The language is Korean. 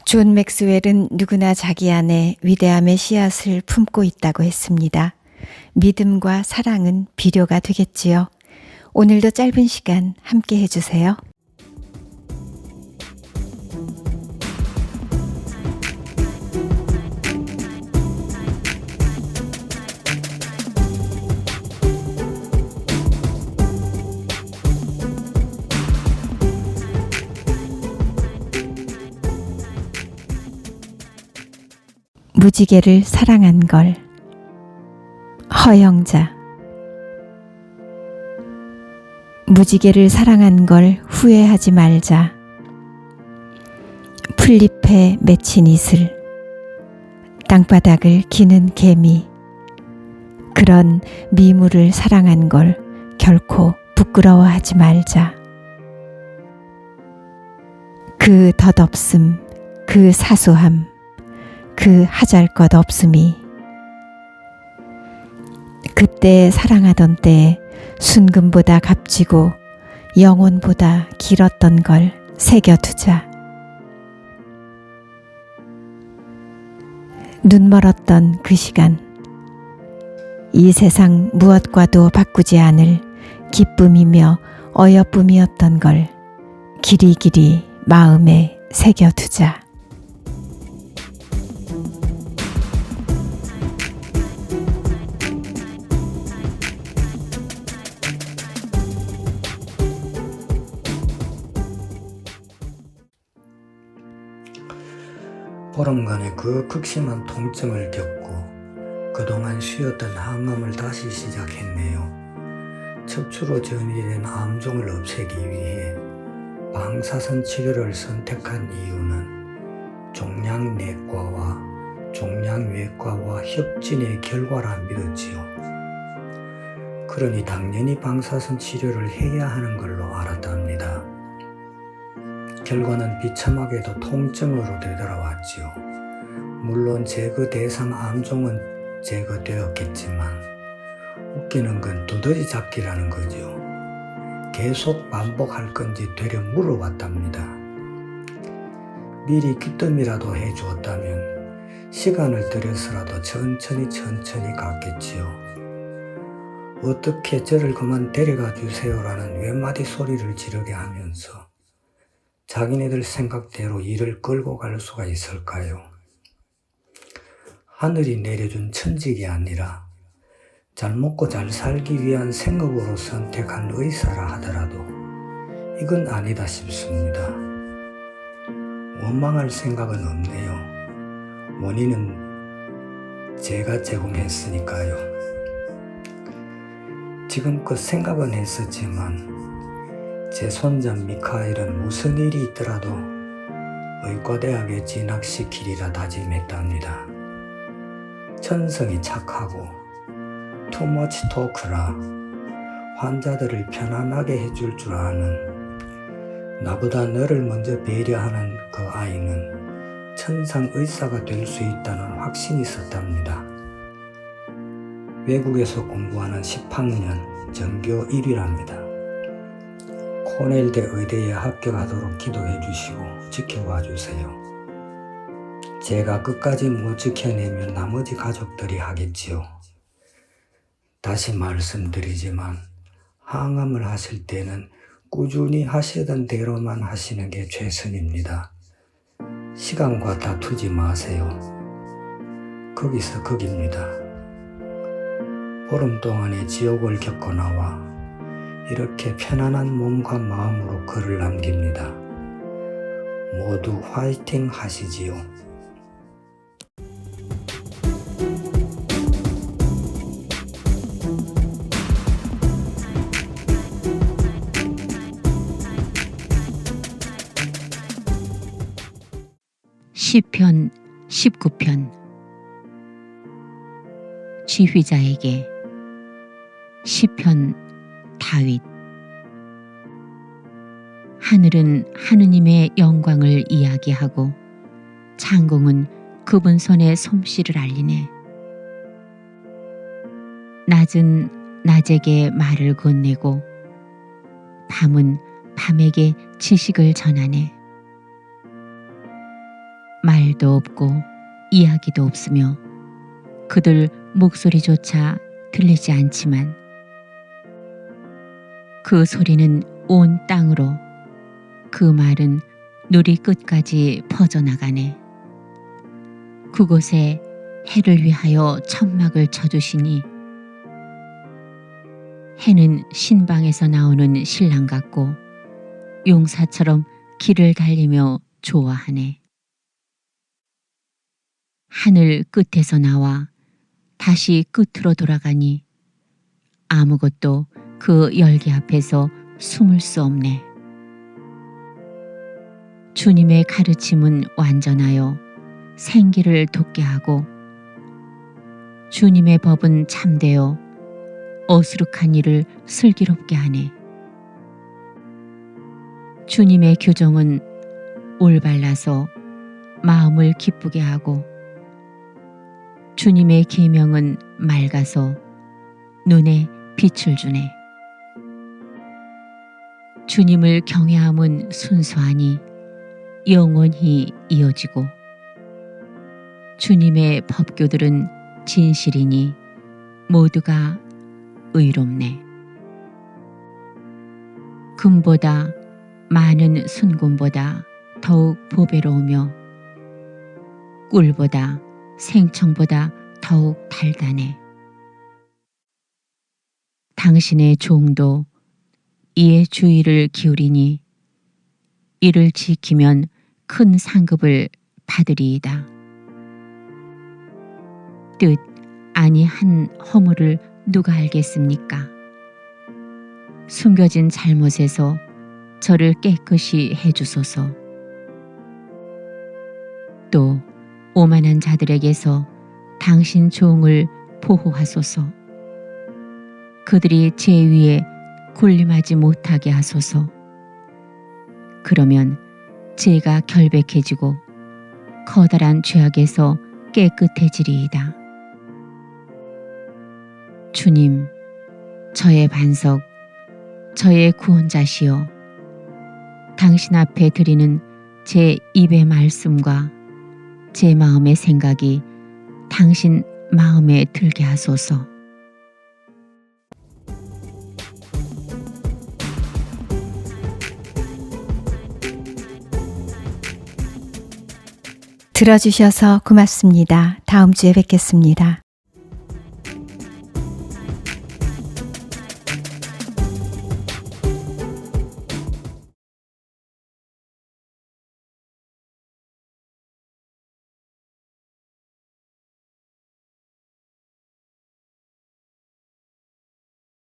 존 맥스웰은 누구나 자기 안에 위대함의 씨앗을 품고 있다고 했습니다. 믿음과 사랑은 비료가 되겠지요. 오늘도 짧은 시간 함께 해주세요. 무지개를 사랑한 걸. 허영자. 무지개를 사랑한 걸 후회하지 말자. 풀잎에 맺힌 이슬, 땅바닥을 기는 개미. 그런 미물을 사랑한 걸 결코 부끄러워하지 말자. 그 덧없음, 그 사소함, 그 하잘것 없음이 그때 사랑하던 때에 순금보다 값지고 영혼보다 길었던 걸 새겨두자. 눈멀었던 그 시간, 이 세상 무엇과도 바꾸지 않을 기쁨이며 어여쁨이었던 걸 길이길이 마음에 새겨두자. 보름간의 그 극심한 통증을 겪고 그동안 쉬었던 항암을 다시 시작했네요. 척추로 전이된 암종을 없애기 위해 방사선 치료를 선택한 이유는 종양내과와 종양외과와 협진의 결과라 믿었지요. 그러니 당연히 방사선 치료를 해야 하는 걸로 알았답니다. 결과는 비참하게도 통증으로 되돌아왔지요. 물론 제거 대상 암종은 제거되었겠지만 웃기는 건 두더지 잡기라는 거죠. 계속 반복할 건지 되려 물어봤답니다. 미리 귀뜸이라도 해주었다면 시간을 들여서라도 천천히 갔겠지요. 어떻게 저를 그만 데려가 주세요라는 외마디 소리를 지르게 하면서 자기네들 생각대로 일을 끌고 갈 수가 있을까요? 하늘이 내려준 천직이 아니라 잘 먹고 잘 살기 위한 생업으로 선택한 의사라 하더라도 이건 아니다 싶습니다. 원망할 생각은 없네요. 원인은 제가 제공했으니까요. 지금껏 생각은 했었지만 제 손자 미카엘은 무슨 일이 있더라도 의과대학에 진학시키리라 다짐했답니다. 천성이 착하고 투머치 토크라 환자들을 편안하게 해줄 줄 아는 나보다 너를 먼저 배려하는 그 아이는 천상 의사가 될 수 있다는 확신이 있었답니다. 외국에서 공부하는 10학년 전교 1위랍니다. 코넬대 의대에 합격하도록 기도해 주시고 지켜봐 주세요. 제가 끝까지 못 지켜내면 나머지 가족들이 하겠지요. 다시 말씀드리지만 항암을 하실 때는 꾸준히 하시던 대로만 하시는 게 최선입니다. 시간과 다투지 마세요. 거기서 거깁니다. 보름 동안의 지옥을 겪고 나와 이렇게 편안한 몸과 마음으로 글을 남깁니다. 모두 화이팅 하시지요. 시편 19편. 지휘자에게. 시편 다윗. 하늘은 하느님의 영광을 이야기하고 창공은 그분 손의 솜씨를 알리네. 낮은 낮에게 말을 건네고 밤은 밤에게 지식을 전하네. 말도 없고 이야기도 없으며 그들 목소리조차 들리지 않지만 그 소리는 온 땅으로, 그 말은 누리 끝까지 퍼져나가네. 그곳에 해를 위하여 천막을 쳐주시니 해는 신방에서 나오는 신랑 같고 용사처럼 길을 달리며 좋아하네. 하늘 끝에서 나와 다시 끝으로 돌아가니 아무것도 그 열기 앞에서 숨을 수 없네. 주님의 가르침은 완전하여 생기를 돋게 하고 주님의 법은 참되어 어수룩한 일을 슬기롭게 하네. 주님의 교정은 올발라서 마음을 기쁘게 하고 주님의 계명은 맑아서 눈에 빛을 주네. 주님을 경외함은 순수하니 영원히 이어지고 주님의 법교들은 진실이니 모두가 의롭네. 금보다 많은 순금보다 더욱 보배로우며 꿀보다 생청보다 더욱 달다네. 당신의 종도 이에 주의를 기울이니 이를 지키면 큰 상급을 받으리이다. 뜻 아니한 허물을 누가 알겠습니까? 숨겨진 잘못에서 저를 깨끗이 해주소서. 또 오만한 자들에게서 당신 종을 보호하소서. 그들이 제 위에 군림하지 못하게 하소서. 그러면 제가 결백해지고 커다란 죄악에서 깨끗해지리이다. 주님, 저의 반석, 저의 구원자시여, 당신 앞에 드리는 제 입의 말씀과 제 마음의 생각이 당신 마음에 들게 하소서. 들어주셔서 고맙습니다. 다음 주에 뵙겠습니다.